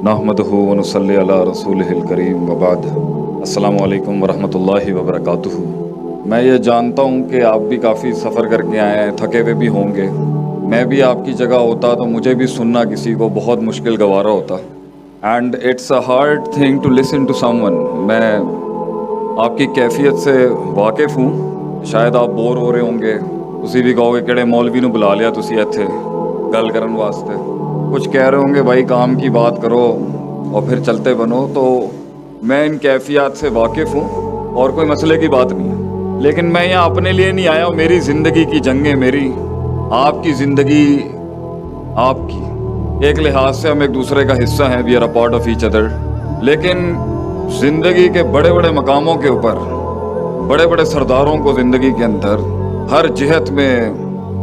नहमदुहु व नुसल्ली अला रसूलिहिल करीम व बाद। अस्सलामु अलैकुम व रहमतुल्लाहि व बरकातुहू। मैं ये जानता हूँ कि आप भी काफ़ी सफ़र करके आए हैं, थके हुए भी होंगे। मैं भी आपकी जगह होता तो मुझे भी सुनना किसी को बहुत मुश्किल गवारा होता। And it's a hard thing to listen to someone. मैं आपकी कैफियत से वाकिफ़ हूँ। शायद आप बोर हो रहे होंगे, तुसी भी कहोगे किहड़े मौलवी नूं बुला लिया तुसी इत्थे गल करन वास्ते। कुछ कह रहे होंगे भाई काम की बात करो और फिर चलते बनो। तो मैं इन कैफियत से वाकिफ़ हूँ और कोई मसले की बात नहीं है। लेकिन मैं यहाँ अपने लिए नहीं आया हूँ। मेरी ज़िंदगी की जंगें, मेरी आपकी ज़िंदगी आपकी, एक लिहाज से हम एक दूसरे का हिस्सा हैं, we are a part of each other. लेकिन ज़िंदगी के बड़े बड़े मकामों के ऊपर, बड़े बड़े सरदारों को ज़िंदगी के अंदर हर जिहत में,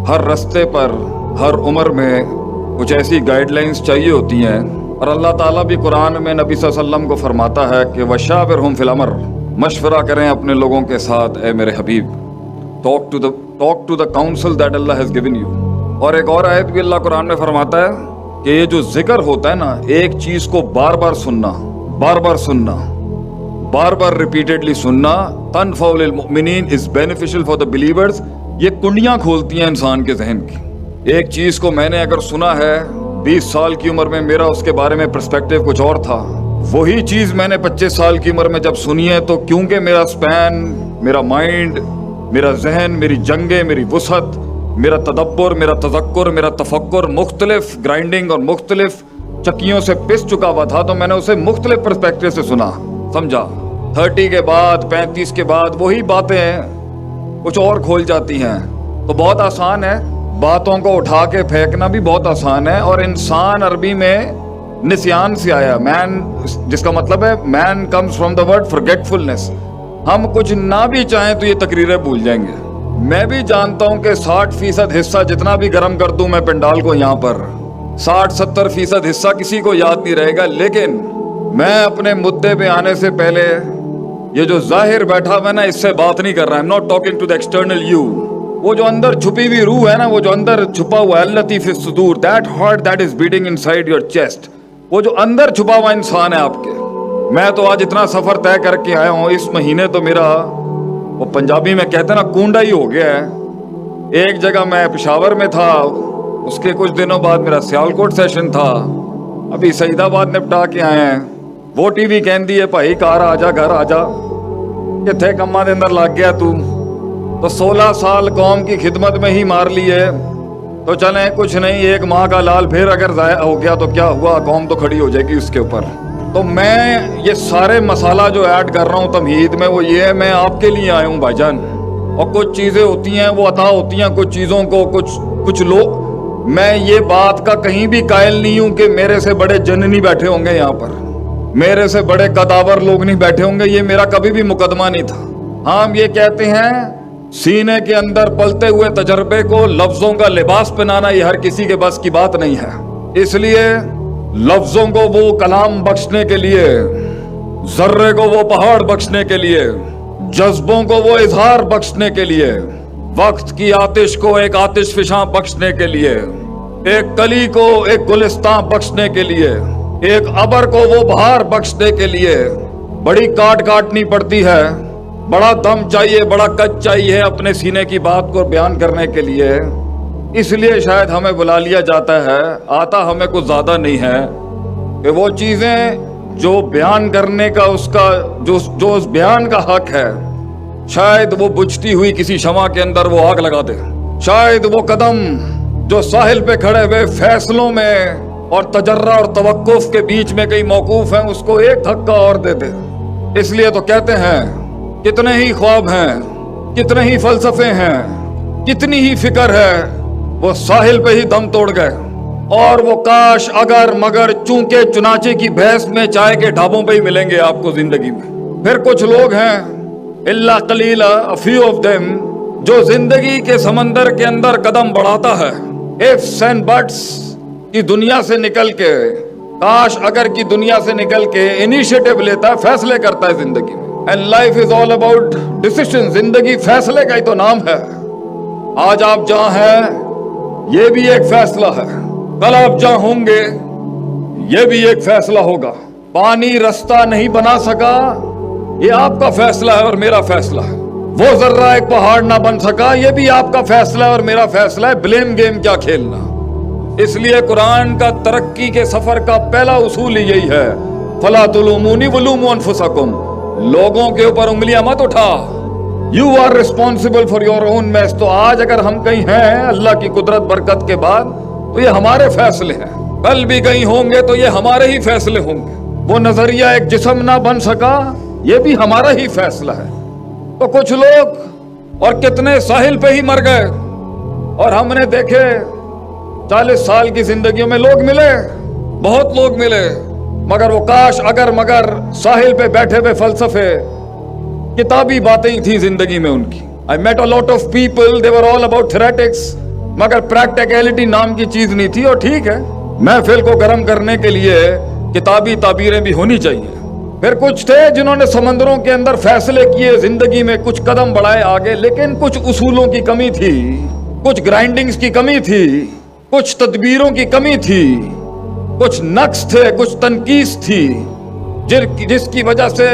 हर रास्ते पर, हर उम्र में कुछ ऐसी गाइडलाइंस चाहिए होती हैं। और अल्लाह ताला भी कुरान में नबी सल्लल्लाहु अलैहि वसल्लम को फरमाता है कि वशाविरहुम फिल अमर, मशवरा करें अपने लोगों के साथ ए मेरे हबीब। Talk to the counsel that Allah has given you. और एक और आयत भी अल्लाह कुरान में फरमाता है कि ये जो जिक्र होता है ना, एक चीज़ को बार बार सुनना, बार बार रिपीटेडली सुनना, तनफ़उ लिल मुमिनीन, is beneficial for the believers. ये कुंडियाँ खोलती हैं इंसान के जहन की। एक चीज़ को मैंने अगर सुना है 20 साल की उम्र में, मेरा उसके बारे में पर्सपेक्टिव कुछ और था। वही चीज़ मैंने 25 साल की उम्र में जब सुनी है, तो क्योंकि मेरा स्पैन, मेरा माइंड, मेरा जहन, मेरी जंगे, मेरी वुसअत, मेरा तदब्बर, मेरा तज़क्कुर, मेरा तफक्कुर मुख्तलिफ ग्राइंडिंग और मुख्तलिफ चक्कियों से पिस चुका हुआ था, तो मैंने उसे मुख्तलिफ पर्सपेक्टिव से सुना, समझा। 30 के बाद, 35 के बाद वही बातें कुछ और खोल जाती हैं। तो बहुत आसान है, बातों को उठा के फेंकना भी बहुत आसान है। और इंसान अरबी में निस्यान से आया, मैन, जिसका मतलब है man comes from the word forgetfulness. हम कुछ ना भी चाहें तो ये तकरीरें भूल जाएंगे। मैं भी जानता हूं कि 60% हिस्सा जितना भी गर्म कर दूं मैं पंडाल को, यहाँ पर 60-70% हिस्सा किसी को याद नहीं रहेगा। लेकिन मैं अपने मुद्दे पे आने से पहले ये जो जाहिर बैठा हुआ है ना, इससे बात नहीं कर रहा। I am not talking to the external you. वो जो अंदर छुपी हुई रूह है ना, वो जो अंदर छुपा हुआ है, लतीफ सुदूर, that heart that is beating inside your chest, वो जो अंदर छुपा हुआ इंसान है आपके। मैं तो आज इतना सफर तय करके आया हूँ, इस महीने तो मेरा, वो पंजाबी में कहते हैं ना, कूंडा ही हो गया है। एक जगह मैं पेशावर में था, उसके कुछ दिनों बाद मेरा सियालकोट सेशन था, अभी सईदाबाद निपटा के आए हैं। वो टीवी कहती है भाई घर आजा, घर आजा, किथे कम्मा दे अंदर लग गया तू। तो 16 साल कौम की खिदमत में ही मार लिए, तो चलें कुछ नहीं, एक माह का लाल फिर अगर ज़ाया हो गया तो क्या हुआ, कौम तो खड़ी हो जाएगी उसके ऊपर। तो मैं ये सारे मसाला जो ऐड कर रहा हूँ तमहीद में, वो ये है, मैं आपके लिए आया हूँ भाईजान। और कुछ चीज़ें होती हैं वो अता होती हैं कुछ चीज़ों को, कुछ लोग, मैं ये बात का कहीं भी कायल नहीं हूँ कि मेरे से बड़े जन नहीं बैठे होंगे यहाँ पर, मेरे से बड़े कदावर लोग नहीं बैठे होंगे, ये मेरा कभी भी मुकदमा नहीं था। हम ये कहते हैं सीने के अंदर पलते हुए तजर्बे को लफ्जों का लिबास पहनाना, ये हर किसी के बस की बात नहीं है। इसलिए लफ्जों को वो कलाम बख्शने के लिए, जर्रे को वो पहाड़ बख्शने के लिए, जज्बों को वो इजहार बख्शने के लिए, वक्त की आतिश को एक आतिश फिशां बख्शने के लिए, एक कली को एक गुलिस्तां बख्शने के लिए, एक अबर को वो बहार बख्शने के लिए बड़ी काटनी पड़ती है। बड़ा दम चाहिए, बड़ा कच चाहिए अपने सीने की बात को बयान करने के लिए। इसलिए शायद हमें बुला लिया जाता है। आता हमें कुछ ज़्यादा नहीं है कि वो चीज़ें जो बयान करने का उसका जो उस बयान का हक है, शायद वो बुझती हुई किसी शमा के अंदर वो आग लगा दे। शायद वो कदम जो साहिल पे खड़े हुए फैसलों में और तजर्रा और तवक्कुफ के बीच में कहीं मौकूफ है, उसको एक धक्का और दे दे। इसलिए तो कहते हैं कितने ही ख्वाब हैं, कितने ही फलसफे हैं, कितनी ही फिक्र है, वो साहिल पे ही दम तोड़ गए। और वो काश अगर मगर चूंकि चुनाचे की बहस में चाय के ढाबों पे ही मिलेंगे आपको जिंदगी में। फिर कुछ लोग हैं, इल्ला कलीला, अ फ्यू ऑफ देम, जो जिंदगी के समंदर के अंदर कदम बढ़ाता है, इफ्स एंड बट्स की दुनिया से निकल के, काश अगर की दुनिया से निकल के इनिशिएटिव लेता है, फैसले करता है जिंदगी में। And life is all about decision, जिंदगी फैसले का ही तो नाम है। आज आप जहां हैं ये भी एक फैसला है, कल आप जहां होंगे یہ بھی ایک فیصلہ ہوگا. پانی رستہ نہیں بنا سکا، یہ آپ کا فیصلہ ہے اور میرا فیصلہ ہے. وہ ذرہ ایک پہاڑ نہ بن سکا، یہ بھی آپ کا فیصلہ ہے اور میرا فیصلہ ہے. بلیم گیم کیا کھیلنا. اس لیے قرآن کا ترقی کے سفر کا پہلا اصول ہی یہی ہے، فَلَا تُلُومُونِي وَلُومُوا أَنفُسَكُمْ. لوگوں کے اوپر انگلیاں مت اٹھا. You are responsible for your own mess. تو آج اگر ہم کہیں ہیں اللہ کی قدرت برکت کے بعد تو یہ ہمارے فیصلے ہیں. کل بھی کہیں ہوں گے تو یہ ہمارے ہی فیصلے ہوں گے. وہ نظریہ ایک جسم نہ بن سکا، یہ بھی ہمارا ہی فیصلہ ہے. تو کچھ لوگ اور کتنے ساحل پہ ہی مر گئے، اور ہم نے دیکھے 40 سال کی زندگیوں میں لوگ ملے، بہت لوگ ملے، مگر وہ کاش اگر مگر ساحل پہ بیٹھے ہوئے فلسفے، کتابی باتیں ہی تھیں زندگی میں ان کی. I met a lot of people, they were all about theoretics, مگر پریکٹیکلٹی نام کی چیز نہیں تھی. اور ٹھیک ہے، محفل کو گرم کرنے کے لیے کتابی تعبیریں بھی ہونی چاہیے. پھر کچھ تھے جنہوں نے سمندروں کے اندر فیصلے کیے، زندگی میں کچھ قدم بڑھائے آگے، لیکن کچھ اصولوں کی کمی تھی، کچھ گرائنڈنگز کی کمی تھی، کچھ تدبیروں کی کمی تھی، کچھ نقص تھے، کچھ تنقیص تھی، جس کی وجہ سے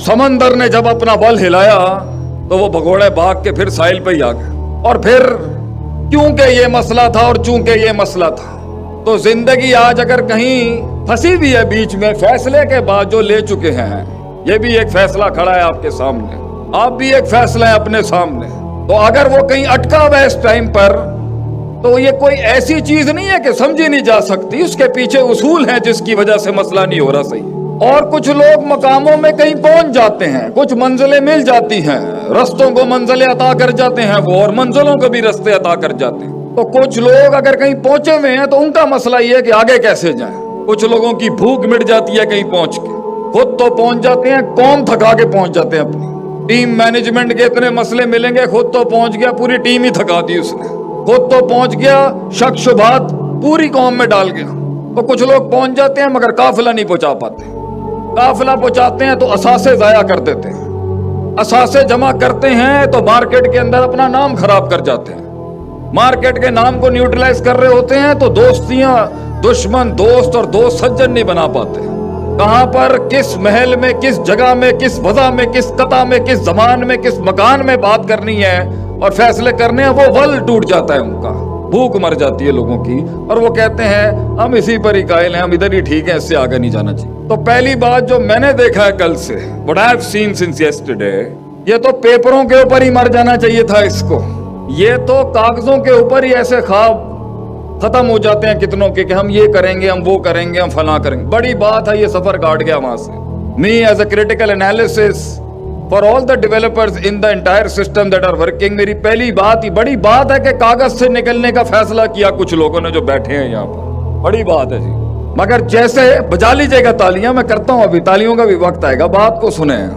سمندر نے جب اپنا بل ہلایا تو وہ بھگوڑے بھاگ کے پھر ساحل پہ ہی آ گئے. اور پھر کیونکہ یہ مسئلہ تھا اور چونکہ یہ مسئلہ تھا، تو زندگی آج اگر کہیں پھنسی بھی ہے بیچ میں، فیصلے کے بعد جو لے چکے ہیں، یہ بھی ایک فیصلہ کھڑا ہے آپ کے سامنے، آپ بھی ایک فیصلہ ہے اپنے سامنے. تو اگر وہ کہیں اٹکا ہوا ہے اس ٹائم پر، تو یہ کوئی ایسی چیز نہیں ہے کہ سمجھی نہیں جا سکتی، اس کے پیچھے اصول ہیں جس کی وجہ سے مسئلہ نہیں ہو رہا صحیح. اور کچھ لوگ مقاموں میں کہیں پہنچ جاتے ہیں، کچھ منزلیں مل جاتی ہیں، رستوں کو منزلیں عطا کر جاتے ہیں وہ، اور منزلوں کو بھی رستے عطا کر جاتے ہیں. تو کچھ لوگ اگر کہیں پہنچے ہوئے ہیں تو ان کا مسئلہ یہ ہے کہ آگے کیسے جائیں. کچھ لوگوں کی بھوک مٹ جاتی ہے کہیں پہنچ کے، خود تو پہنچ جاتے ہیں، قوم تھکا کے پہنچ جاتے ہیں. اپنی ٹیم مینجمنٹ کے اتنے مسئلے ملیں گے، خود تو پہنچ گیا، پوری ٹیم ہی تھکا دی اس نے، خود تو پہنچ گیا، شک شبہات پوری قوم میں ڈال گیا. تو کچھ لوگ پہنچ جاتے ہیں مگر قافلہ نہیں پہنچا پاتے. قافلہ پہنچاتے ہیں تو اثاثے ضائع کر دیتے ہیں، اثاثے جمع کرتے ہیں تو مارکیٹ کے اندر اپنا نام خراب کر جاتے ہیں، مارکیٹ کے نام کو نیوٹرلائز کر رہے ہوتے ہیں تو دوستیاں دشمن دوست اور دوست سجن نہیں بنا پاتے. کہاں پر کس محل میں، کس جگہ میں، کس وضع میں، کس قطع میں، کس زمان میں، کس مکان میں بات کرنی ہے اور فیصلے کرنے ہیں، وہ ول ٹوٹ جاتا ہے ان کا، بھوک مر جاتی ہے لوگوں کی، اور وہ کہتے ہیں ہم اسی پر ہی قائل ہیں، ہم ادھر ہی ٹھیک ہیں، اس سے آگے نہیں جانا چاہیے. تو پہلی بات جو میں نے دیکھا ہے کل سے، what I have seen since yesterday، یہ تو پیپروں کے اوپر ہی مر جانا چاہیے تھا اس کو. یہ تو کاغذوں کے اوپر ہی ایسے خواب ختم ہو جاتے ہیں کتنوں کے کہ ہم یہ کریں گے، ہم وہ کریں گے، ہم فلاں کریں گے. بڑی بات ہے یہ سفر کاٹ گیا وہاں سے. Me as a critical analysis for all the developers in the entire system that are working، میری پہلی بات ہی بڑی بات ہے کہ کاغذ سے نکلنے کا فیصلہ کیا کچھ لوگوں نے جو بیٹھے ہیں یہاں پر، بڑی بات ہے جی. مگر جیسے بجا لیجیے گا تالیاں، میں کرتا ہوں ابھی، تالیوں کا بھی وقت آئے گا، بات کو سنیں.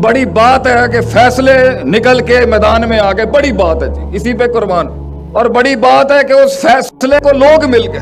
بڑی بات ہے کہ فیصلے نکل کے میدان میں آ گئے، بڑی بات ہے جی، اسی پہ قربان. اور بڑی بات ہے کہ اس فیصلے کو لوگ مل گئے.